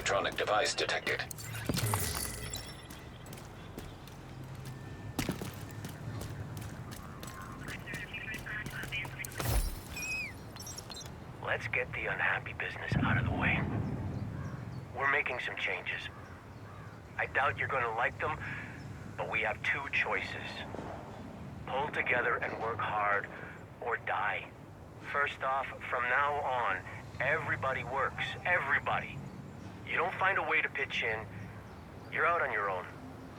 electronic device detected. Let's get the unhappy business out of the way. We're making some changes. I doubt you're gonna like them, but we have two choices. Pull together and work hard, or die. First off, from now on, everybody works. Everybody. You don't find a way to pitch in, you're out on your own.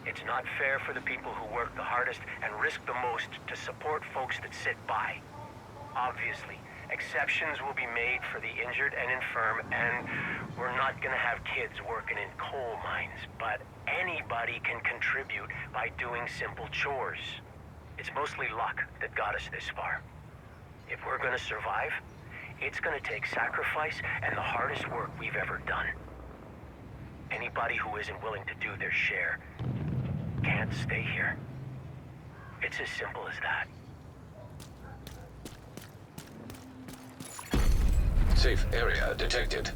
It's not fair for the people who work the hardest and risk the most to support folks that sit by. Obviously, exceptions will be made for the injured and infirm, and we're not gonna have kids working in coal mines, but anybody can contribute by doing simple chores. It's mostly luck that got us this far. If we're gonna survive, it's gonna take sacrifice and the hardest work we've ever done. Anybody who isn't willing to do their share can't stay here. It's as simple as that. Safe area detected.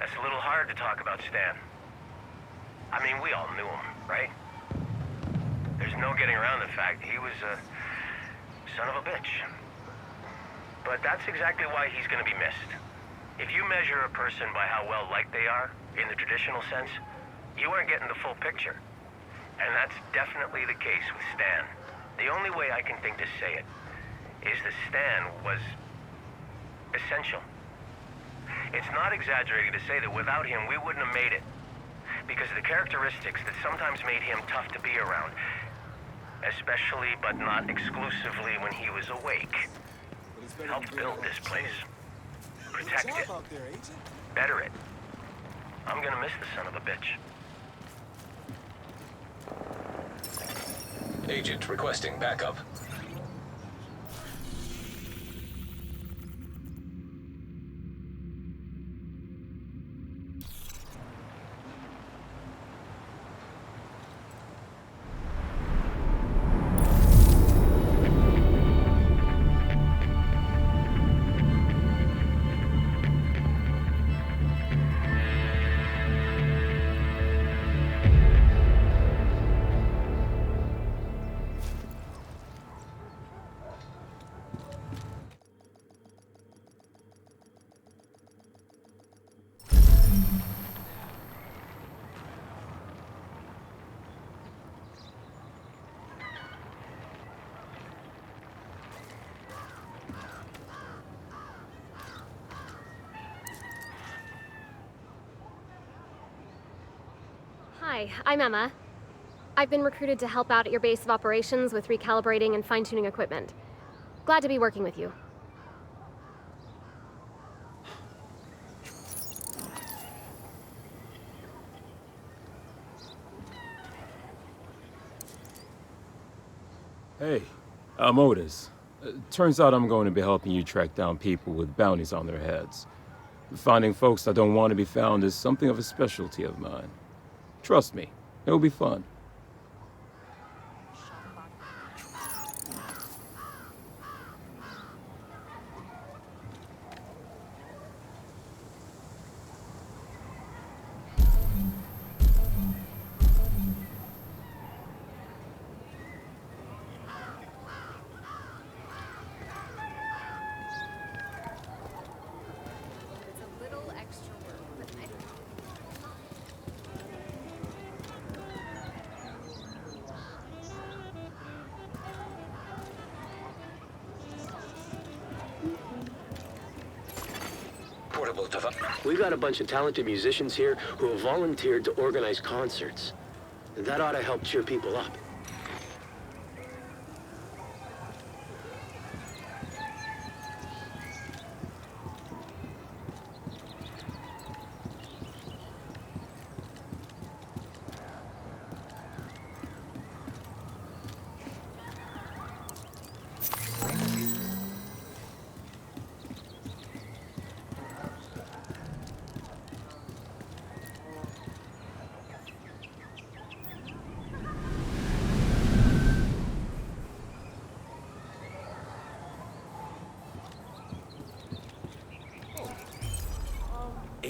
That's a little hard to talk about Stan. I mean, we all knew him, right? There's no getting around the fact he was a son of a bitch. But that's exactly why he's gonna be missed. If you measure a person by how well liked they are, in the traditional sense, you aren't getting the full picture. And that's definitely the case with Stan. The only way I can think to say it is that Stan was essential. It's not exaggerating to say that without him, we wouldn't have made it. Because of the characteristics that sometimes made him tough to be around. Especially, but not exclusively, when he was awake. Helped build this place. Protect it. Better it. I'm gonna miss the son of a bitch. Agent requesting backup. Hi, I'm Emma. I've been recruited to help out at your base of operations with recalibrating and fine-tuning equipment. Glad to be working with you. Hey, I'm Otis. Turns out I'm going to be helping you track down people with bounties on their heads. Finding folks that don't want to be found is something of a specialty of mine. Trust me, it'll be fun. We got a bunch of talented musicians here who have volunteered to organize concerts. That ought to help cheer people up.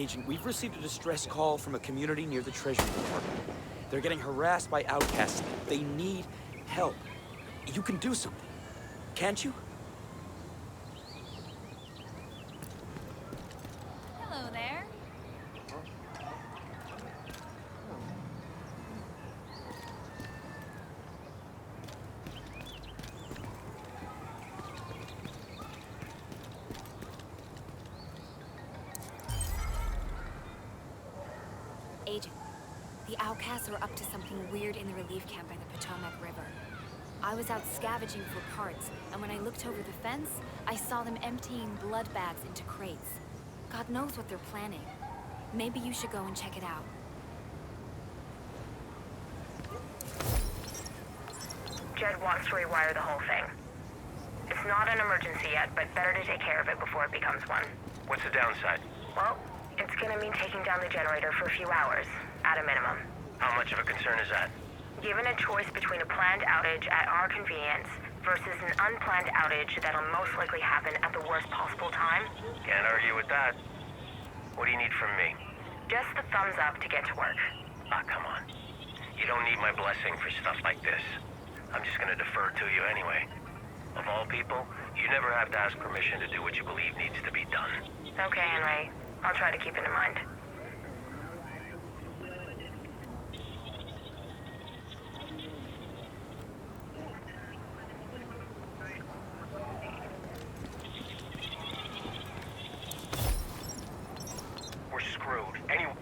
Agent, we've received a distress call from a community near the Treasury Department. They're getting harassed by outcasts. They need help. You can do something, can't you? Hello there. Agent, the outcasts are up to something weird in the relief camp by the Potomac River. I was out scavenging for parts, and when I looked over the fence, I saw them emptying blood bags into crates. God knows what they're planning. Maybe you should go and check it out. Jed wants to rewire the whole thing. It's not an emergency yet, but better to take care of it before it becomes one. What's the downside? Well, it's gonna mean taking down the generator for a few hours, at a minimum. How much of a concern is that? Given a choice between a planned outage at our convenience versus an unplanned outage that'll most likely happen at the worst possible time, Can't argue with that. What do you need from me? just the thumbs up to get to work. Ah, come on. You don't need my blessing for stuff like this. I'm just gonna defer to you anyway. Of all people, you never have to ask permission to do what you believe needs to be done. Okay, Henry. I'll try to keep it in mind. We're screwed. Anyway.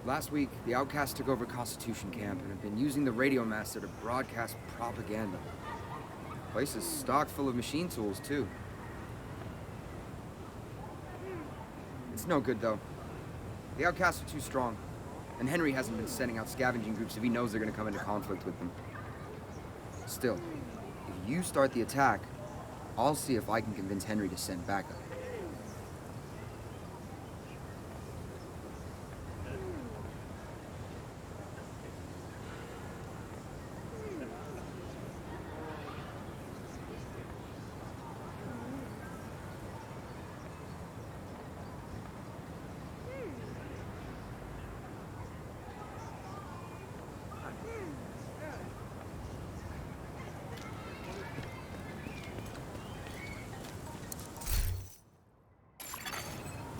Last week, the outcasts took over Constitution Camp and have been using the radio master to broadcast propaganda. The place is stocked full of machine tools, too. It's no good, though. The outcasts are too strong, and Henry hasn't been sending out scavenging groups if he knows they're going to come into conflict with them. Still, if you start the attack, I'll see if I can convince Henry to send backup.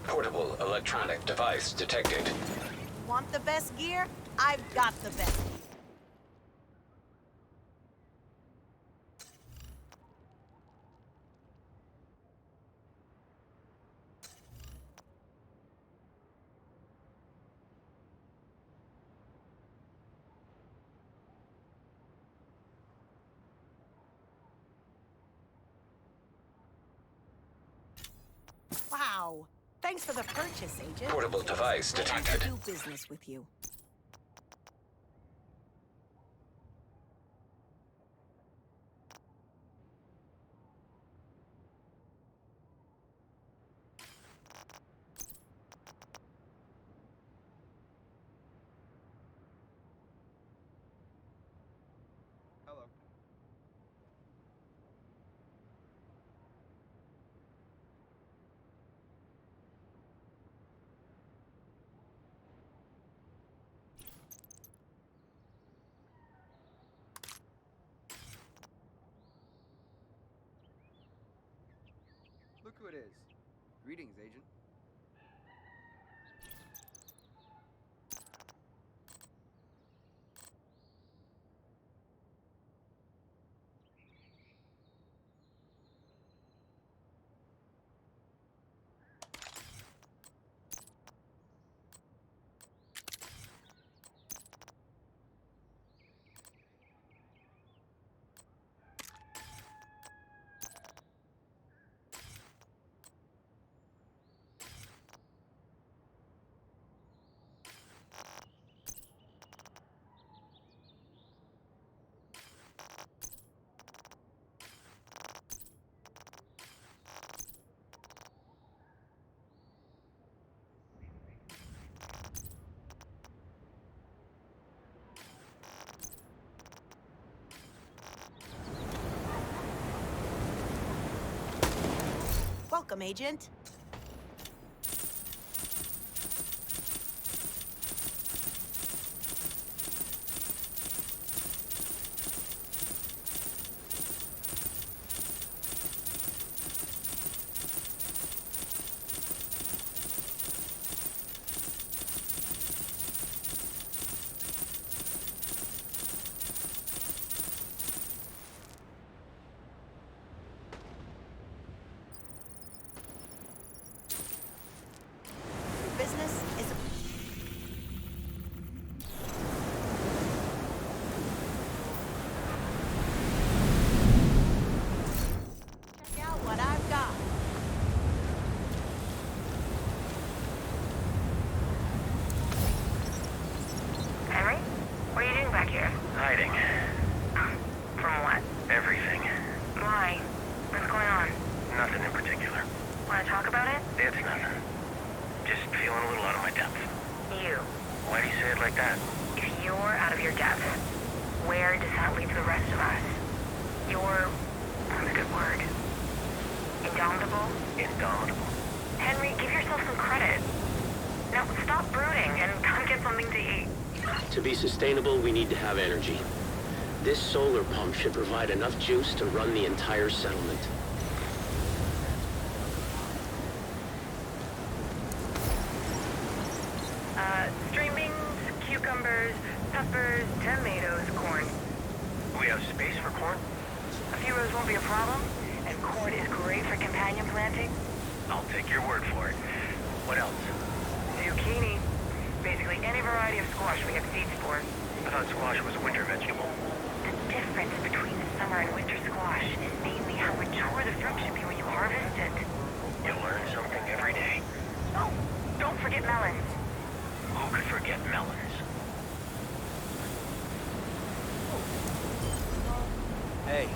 Portable electronic device detected. Want the best gear? I've got the best. Wow. Thanks for the purchase, Agent. Portable device Glad to detected. do business with you. who it is. Greetings, Agent. Welcome, Agent. Business is a... Check out what I've got. Henry? What are you doing back here? Hiding. From what? Everything. Why? What's going on? Nothing in particular. Want to talk about it? It's nothing. Just feeling a little out of my depth. You. Why do you say it like that? If you're out of your depth, where does that leave the rest of us? You're... what's a good word? Indomitable? Indomitable. Henry, give yourself some credit. Now, stop brooding and come get something to eat. To be sustainable, we need to have energy. This solar pump should provide enough juice to run the entire settlement. String beans, cucumbers, peppers, tomatoes, corn. We have space for corn? A few rows won't be a problem, and corn is great for companion planting. I'll take your word for it. What else? Zucchini. Basically any variety of squash we have seeds for. I thought squash was a winter vegetable. The difference between summer and winter squash is mainly how mature the fruit should be when you harvest it. You learn something every day. Oh, don't forget melons. Who could forget melons? Hey.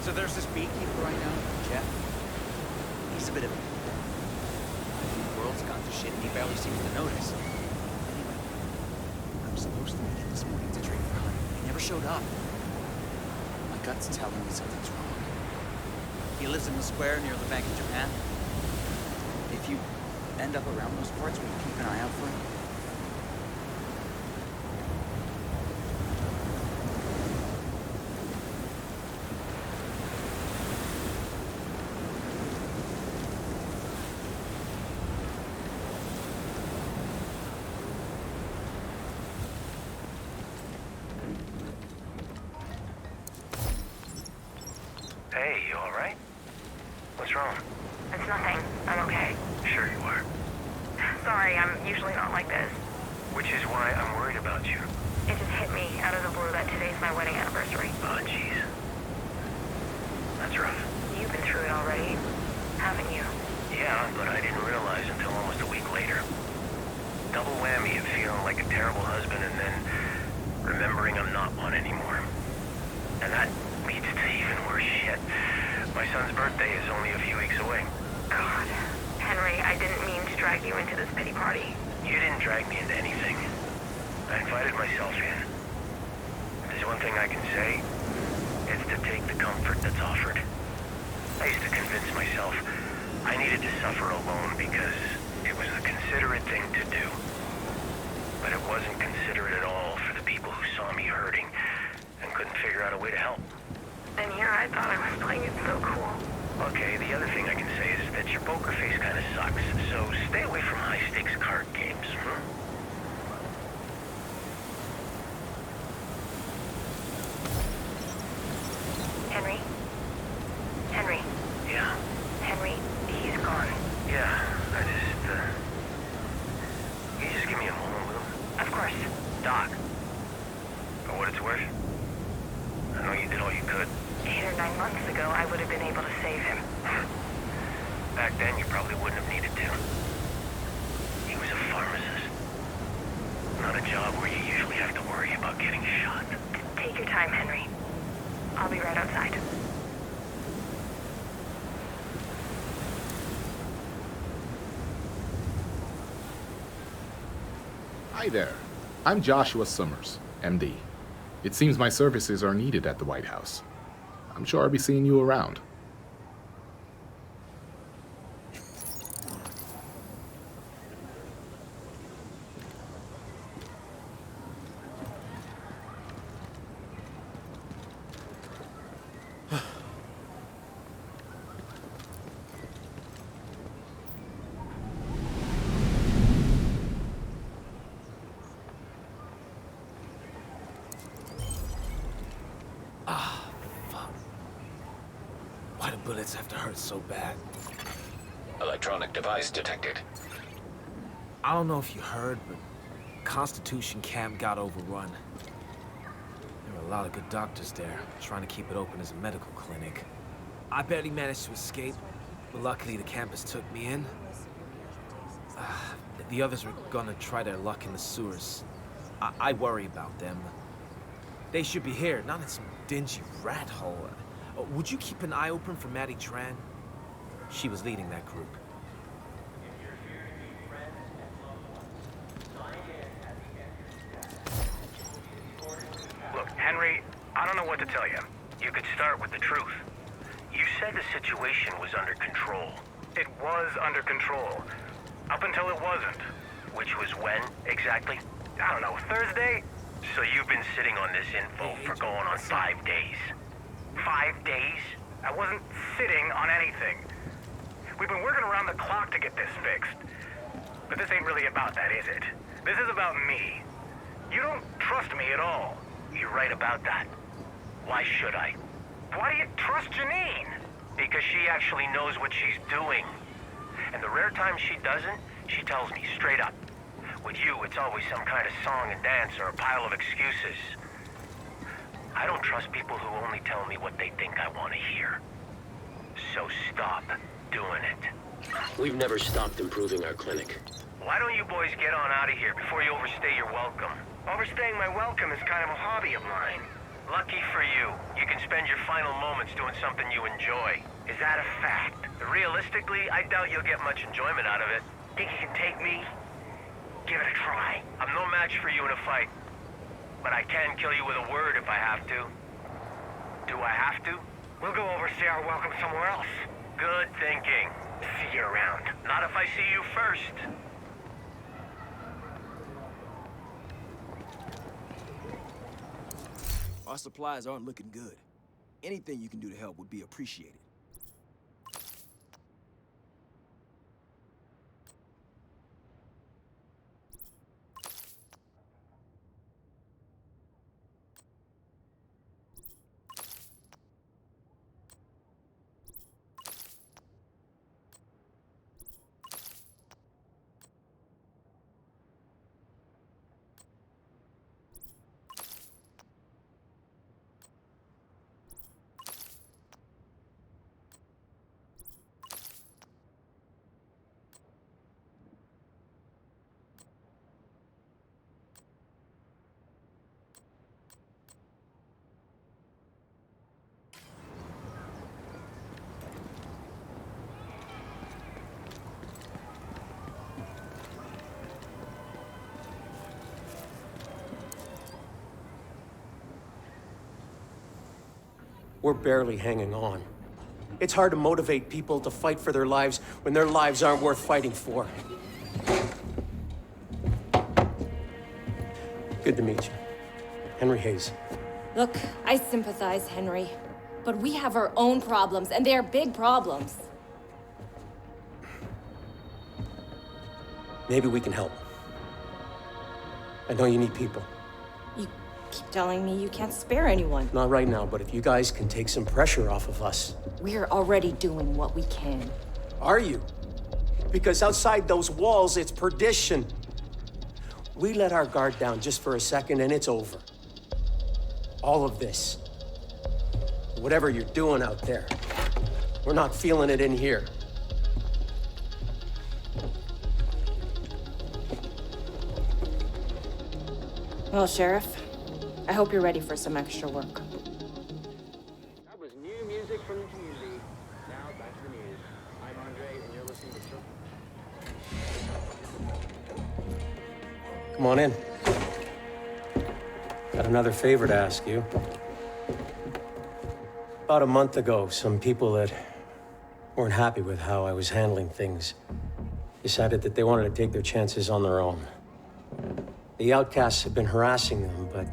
So there's this beekeeper right now, Jeff. He's a bit of a... The world's gone to shit and he barely seems to notice. Anyway, I was supposed to meet him this morning to trade for honey. He never showed up. My gut's telling me something's wrong. He lives in the square near the Bank of Japan. If you end up around those parts, will you keep an eye out for him? Hey, you alright? What's wrong? It's nothing. I'm okay. Sure you are. Sorry, I'm usually not like this. Which is why I'm worried about you. It just hit me out of the blue that today's my wedding anniversary. Oh, jeez. That's rough. You've been through it already, haven't you? Yeah, but I didn't realize until almost a week later. Double whammy of feeling like a terrible husband and then remembering I'm not one anymore. And that leads to even worse shit. My son's birthday is only a few weeks away. God. Henry, I didn't mean to drag you into this pity party. You didn't drag me into anything. I invited myself in. If there's one thing I can say, it's to take the comfort that's offered. I used to convince myself I needed to suffer alone because it was the considerate thing to do. But it wasn't considerate at all for the people who saw me hurting and couldn't figure out a way to help. And here I thought I was playing it so cool. Okay, the other thing I can say is that your poker face kind of sucks, so stay away from high-stakes card games, Henry? Henry? Yeah? Henry, he's gone. Yeah, Can you just give me a moment with him? Of course. Doc. For what it's worth, I know you did all you could. 8 or 9 months ago, I would have been able to save him. Back then, you probably wouldn't have needed to. He was a pharmacist. Not a job where you usually have to worry about getting shot. Take your time, Henry. I'll be right outside. Hi there. I'm Joshua Summers, MD. It seems my services are needed at the White House. I'm sure I'll be seeing you around. Why do bullets have to hurt so bad? Electronic device detected. I don't know if you heard, but Constitution Camp got overrun. There were a lot of good doctors there, trying to keep it open as a medical clinic. I barely managed to escape, but luckily the campus took me in. The others were gonna try their luck in the sewers. I worry about them. They should be here, not in some dingy rat hole. Would you keep an eye open for Maddie Tran? She was leading that group. Look, Henry, I don't know what to tell you. You could start with the truth. You said the situation was under control. It was under control. Up until it wasn't. Which was when, exactly? I don't know, Thursday? So you've been sitting on this info for going on 5 days. 5 days? I wasn't sitting on anything. We've been working around the clock to get this fixed. But this ain't really about that, is it? This is about me. You don't trust me at all. You're right about that. Why should I? Why do you trust Janine? Because she actually knows what she's doing. And the rare times she doesn't, she tells me straight up. With you, it's always some kind of song and dance or a pile of excuses. I don't trust people who only tell me what they think I want to hear. So stop doing it. We've never stopped improving our clinic. Why don't you boys get on out of here before you overstay your welcome? Overstaying my welcome is kind of a hobby of mine. Lucky for you, you can spend your final moments doing something you enjoy. Is that a fact? Realistically, I doubt you'll get much enjoyment out of it. Think you can take me? Give it a try. I'm no match for you in a fight. But I can kill you with a word if I have to. Do I have to? We'll go overstay our welcome somewhere else. Good thinking. See you around. Not if I see you first. Our supplies aren't looking good. Anything you can do to help would be appreciated. We're barely hanging on. It's hard to motivate people to fight for their lives when their lives aren't worth fighting for. Good to meet you. Henry Hayes. Look, I sympathize, Henry. But we have our own problems, and they are big problems. Maybe we can help. I know you need people. You keep telling me you can't spare anyone. Not right now, but if you guys can take some pressure off of us. We're already doing what we can. Are you? Because outside those walls, it's perdition. We let our guard down just for a second and it's over. All of this. Whatever you're doing out there, we're not feeling it in here. Well, Sheriff, I hope you're ready for some extra work. That was new music from the community. Now back to the news. I'm Andre, and you're listening to Come on in. Got another favor to ask you. About a month ago, some people that weren't happy with how I was handling things decided that they wanted to take their chances on their own. The outcasts have been harassing them, but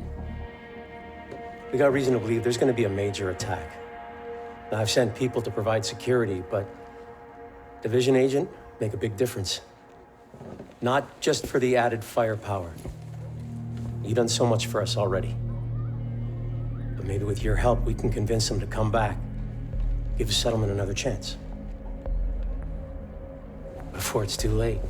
we got reason to believe there's going to be a major attack. Now, I've sent people to provide security, but division agent make a big difference. Not just for the added firepower. You've done so much for us already. But maybe with your help, we can convince them to come back. Give the settlement another chance. Before it's too late.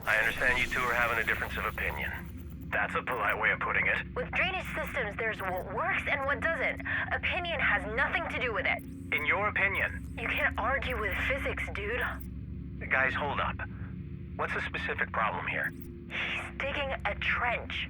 I understand you two are having a difference of opinion. That's a polite way of putting it. With drainage systems, there's what works and what doesn't. Opinion has nothing to do with it. In your opinion. You can't argue with physics, dude. Guys, hold up. What's the specific problem here? He's digging a trench.